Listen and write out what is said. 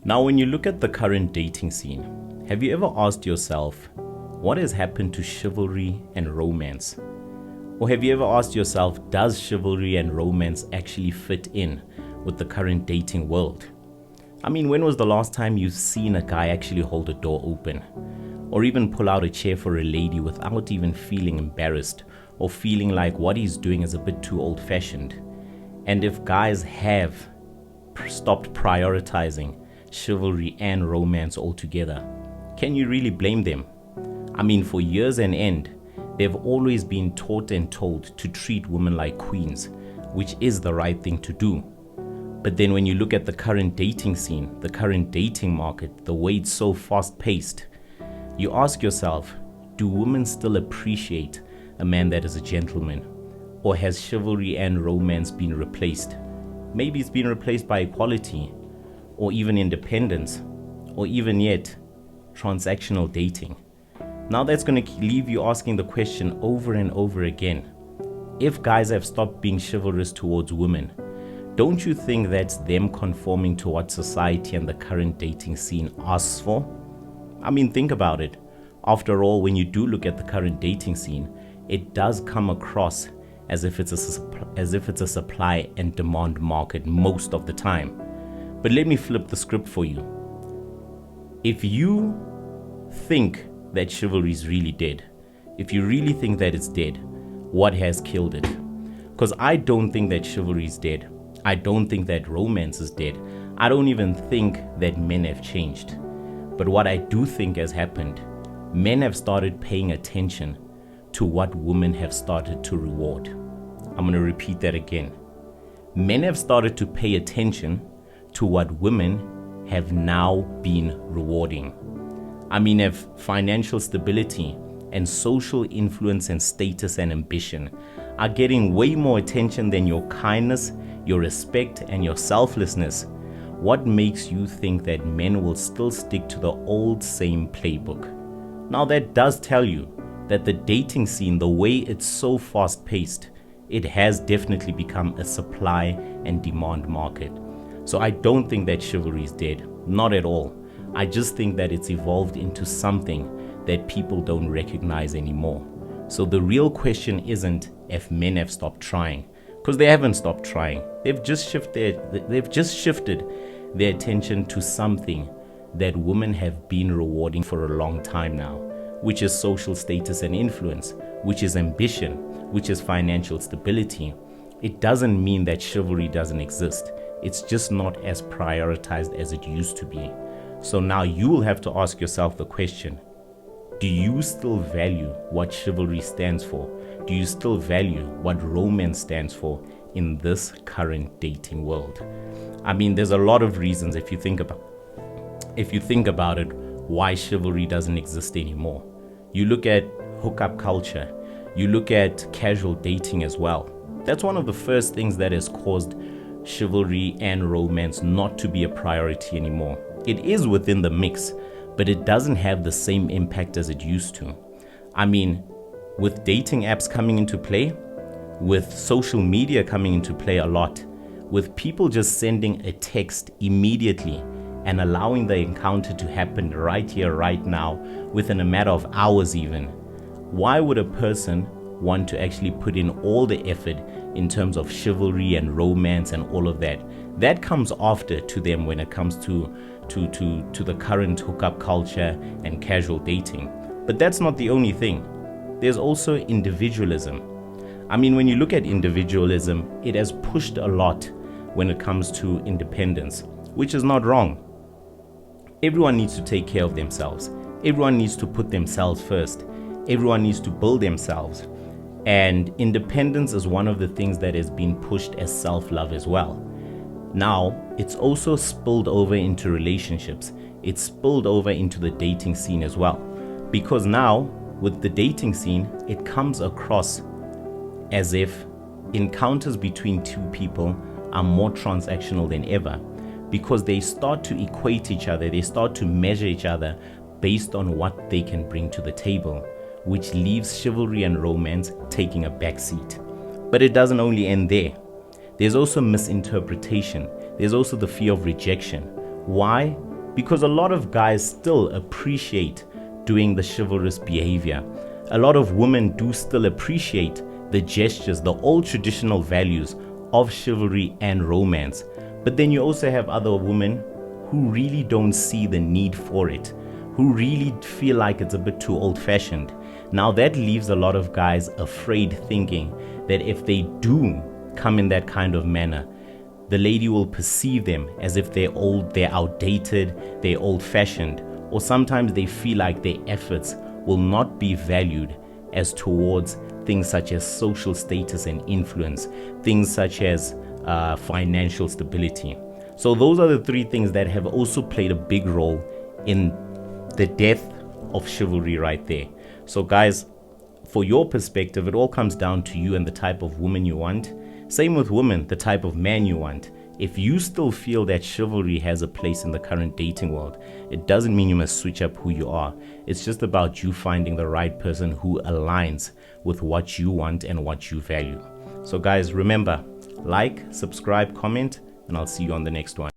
Now, when you look at the current dating scene, have you ever asked yourself, what has happened to chivalry and romance? Or have you ever asked yourself, does chivalry and romance actually fit in with the current dating world? I mean, when was the last time you've seen a guy actually hold a door open? Or even pull out a chair for a lady without even feeling embarrassed or feeling like what he's doing is a bit too old-fashioned? And if guys have stopped prioritizing chivalry and romance altogether, can you really blame them? I mean, for years on end, they've always been taught and told to treat women like queens, which is the right thing to do. But then when you look at the current dating scene, the current dating market, the way it's so fast-paced, you ask yourself, do women still appreciate a man that is a gentleman? Or has chivalry and romance been replaced? Maybe it's been replaced by equality, or even independence, or even yet, transactional dating. Now that's going to leave you asking the question over and over again. If guys have stopped being chivalrous towards women, don't you think that's them conforming to what society and the current dating scene asks for? I mean, think about it. After all, when you do look at the current dating scene, it does come across as if it's a supply and demand market most of the time. But let me flip the script for you. If you think that chivalry is really dead, if you really think that it's dead, what has killed it? Because I don't think that chivalry is dead. I don't think that romance is dead. I don't even think that men have changed. But what I do think has happened, men have started paying attention to what women have started to reward. I'm going to repeat that again. Men have started to pay attention to what women have now been rewarding. I mean, if financial stability and social influence and status and ambition are getting way more attention than your kindness, your respect, and your selflessness, what makes you think that men will still stick to the old same playbook? Now that does tell you that the dating scene, the way it's so fast-paced, it has definitely become a supply and demand market. So I don't think that chivalry is dead, not at all. I just think that it's evolved into something that people don't recognize anymore. So the real question isn't if men have stopped trying, because they haven't stopped trying. They've just shifted their attention to something that women have been rewarding for a long time now, which is social status and influence, which is ambition, which is financial stability. It doesn't mean that chivalry doesn't exist. It's just not as prioritized as it used to be. So now you will have to ask yourself the question, do you still value what chivalry stands for? Do you still value what romance stands for in this current dating world? I mean, there's a lot of reasons if you think about it, why chivalry doesn't exist anymore. You look at hookup culture, you look at casual dating as well. That's one of the first things that has caused chivalry and romance not to be a priority anymore. It is within the mix, but it doesn't have the same impact as it used to. I mean, with dating apps coming into play, with social media coming into play a lot, with people just sending a text immediately and allowing the encounter to happen right here, right now, within a matter of hours even, why would a person want to actually put in all the effort in terms of chivalry and romance and all of that? That comes after to them when it comes to the current hookup culture and casual dating. But that's not the only thing. There's also individualism. I mean, when you look at individualism, it has pushed a lot when it comes to independence, which is not wrong. Everyone needs to take care of themselves. Everyone needs to put themselves first. Everyone needs to build themselves. And independence is one of the things that has been pushed as self-love as well. Now, it's also spilled over into relationships. It's spilled over into the dating scene as well. Because now, with the dating scene, it comes across as if encounters between two people are more transactional than ever, because they start to equate each other, they start to measure each other based on what they can bring to the table, which leaves chivalry and romance taking a back seat. But it doesn't only end there. There's also misinterpretation. There's also the fear of rejection. Why? because a lot of guys still appreciate doing the chivalrous behavior. A lot of women do still appreciate the gestures, the old traditional values of chivalry and romance. But then you also have other women who really don't see the need for it, who really feel like it's a bit too old-fashioned. Now that leaves a lot of guys afraid, thinking that if they do come in that kind of manner, the lady will perceive them as if they're old, they're outdated, they're old-fashioned, or sometimes they feel like their efforts will not be valued as towards things such as social status and influence, things such as financial stability. So those are the three things that have also played a big role in the death of chivalry right there. So guys, for your perspective, it all comes down to you and the type of woman you want. Same with women, the type of man you want. If you still feel that chivalry has a place in the current dating world, it doesn't mean you must switch up who you are. It's just about you finding the right person who aligns with what you want and what you value. So guys, remember, like, subscribe, comment, and I'll see you on the next one.